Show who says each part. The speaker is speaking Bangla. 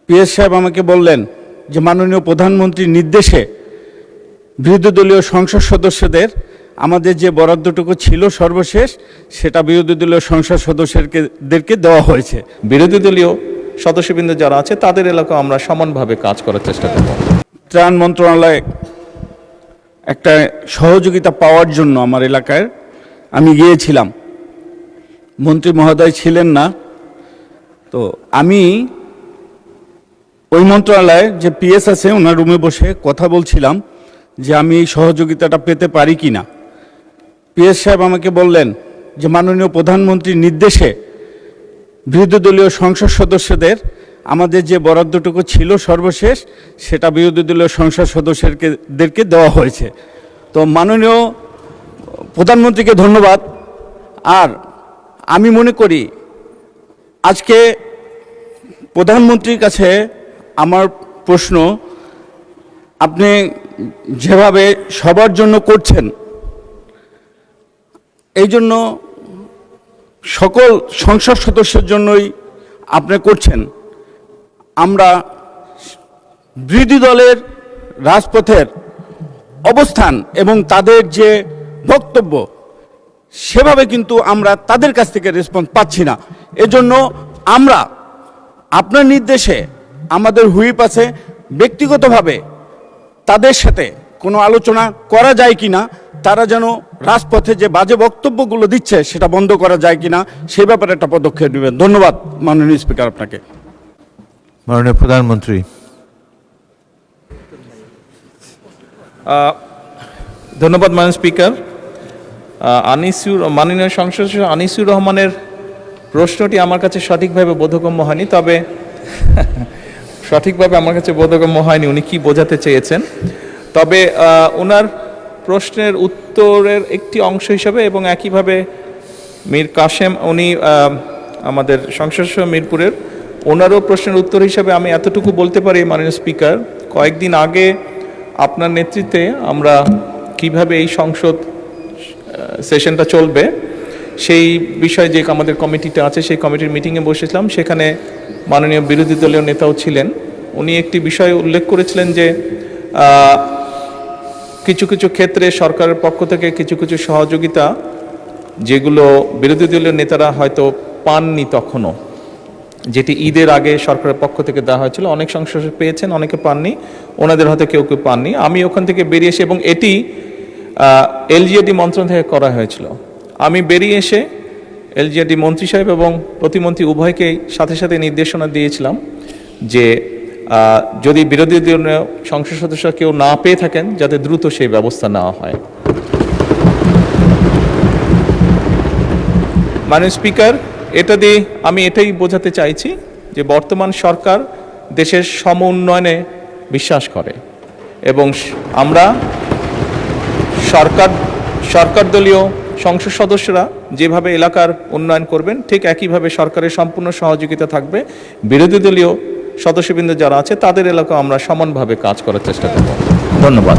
Speaker 1: পিএস সাহেব আমাকে বললেন যে মাননীয় প্রধানমন্ত্রীর নির্দেশে বিরোধী দলীয় সংসদ সদস্যদের আমাদের যে বরাদ্দটুকু ছিল সর্বশেষ সেটা বিরোধী দলীয় সংসদ সদস্যদেরকে দেওয়া হয়েছে।
Speaker 2: বিরোধী দলীয় সদস্যবৃন্দ যারা আছে তাদের এলাকা আমরা সমানভাবে কাজ করার চেষ্টা করব।
Speaker 1: ত্রাণ মন্ত্রণালয়ে একটা সহযোগিতা পাওয়ার জন্য আমার এলাকায় আমি গিয়েছিলাম, মন্ত্রী মহোদয় ছিলেন না। তো আমি ওই মন্ত্রণালয়ে যে পিএস আছে ওনার রুমে বসে কথা বলছিলাম যে আমি এই সহযোগিতাটা পেতে পারি কি না। পিএস সাহেব আমাকে বললেন যে মাননীয় প্রধানমন্ত্রীর নির্দেশে বিরোধী দলীয় সংসদ সদস্যদের আমাদের যে বরাদ্দটুকু ছিল সর্বশেষ সেটা বিরোধী দলীয় সংসদ সদস্যদেরকে দেওয়া হয়েছে। তো মাননীয় প্রধানমন্ত্রীকে ধন্যবাদ। আর আমি মনে করি আজকে প্রধানমন্ত্রীর কাছে আমার প্রশ্ন, আপনি যেভাবে সবার জন্য করছেন এই জন্য সকল সংসদ সদস্যের জন্যই আপনি করছেন। আমরা বিরোধী দলের রাজপথের অবস্থান এবং তাদের যে বক্তব্য সেভাবে কিন্তু আমরা তাদের কাছ থেকে রেসপন্স পাচ্ছি না। এজন্য আমরা আপনার নির্দেশে আমাদের হুইপ আছে, ব্যক্তিগতভাবে তাদের সাথে কোনো আলোচনা করা যায় কি না, তারা যেন রাজপথে যে বাজে বক্তব্যগুলো দিচ্ছে সেটা বন্ধ করা যায় কি না সেই ব্যাপারে একটা পদক্ষেপ নেবেন। ধন্যবাদ মাননীয় স্পিকার আপনাকে।
Speaker 3: মাননীয় প্রধানমন্ত্রী।
Speaker 2: ধন্যবাদ মাননীয় স্পিকার। মাননীয় সংসদ সদস্য আনিসুর রহমানের প্রশ্নটি আমার কাছে সঠিকভাবে বোধগম্য হয়নি, তবে সঠিকভাবে আমার কাছে বোধগম্য হয়নি উনি কি বোঝাতে চেয়েছেন। তবে ওনার প্রশ্নের উত্তরের একটি অংশ হিসাবে এবং একইভাবে মীর কাশেম উনি আমাদের সংসদ সদস্য মিরপুরের, ওনারও প্রশ্নের উত্তর হিসাবে আমি এতটুকু বলতে পারি মাননীয় স্পিকার, কয়েকদিন আগে আপনার নেতৃত্বে আমরা কিভাবে এই সংসদ সেশনটা চলবে সেই বিষয়ে যে আমাদের কমিটিটা আছে সেই কমিটির মিটিংয়ে বসেছিলাম। সেখানে মাননীয় বিরোধী দলীয় নেতাও ছিলেন। উনি একটি বিষয় উল্লেখ করেছিলেন যে কিছু কিছু ক্ষেত্রে সরকারের পক্ষ থেকে কিছু কিছু সহযোগিতা যেগুলো বিরোধী দলীয় নেতারা হয়তো পাননি তখনও, যেটি ঈদের আগে সরকারের পক্ষ থেকে দেওয়া হয়েছিল, অনেক সংসদ পেয়েছেন, অনেকে পাননি, ওনাদের হয়তো কেউ কেউ পাননি। আমি ওখান থেকে বেরিয়ে এসে, এবং এটি এলজিএডি মন্ত্রণালয় থেকে করা হয়েছিল, আমি বেরিয়ে এসে এলজিএডি মন্ত্রী সাহেব এবং প্রতিমন্ত্রী উভয়কেই সাথে সাথে নির্দেশনা দিয়েছিলাম যে যদি বিরোধী দলীয় সংসদ সদস্য কেউ না পেয়ে থাকেন যাতে দ্রুত সেই ব্যবস্থা নেওয়া হয়। মাননীয় স্পিকার, এটা দিয়ে আমি এটাই বোঝাতে চাইছি যে বর্তমান সরকার দেশের সম উন্নয়নে বিশ্বাস করে এবং আমরা সরকার দলীয় সংসদ সদস্যরা যেভাবে এলাকার উন্নয়ন করবেন ঠিক একইভাবে সরকারের সম্পূর্ণ সহযোগিতা থাকবে। বিরোধী দলীয় সদস্যবৃন্দ যারা আছে তাদের এলাকা আমরা সমানভাবে কাজ করার চেষ্টা করব। ধন্যবাদ।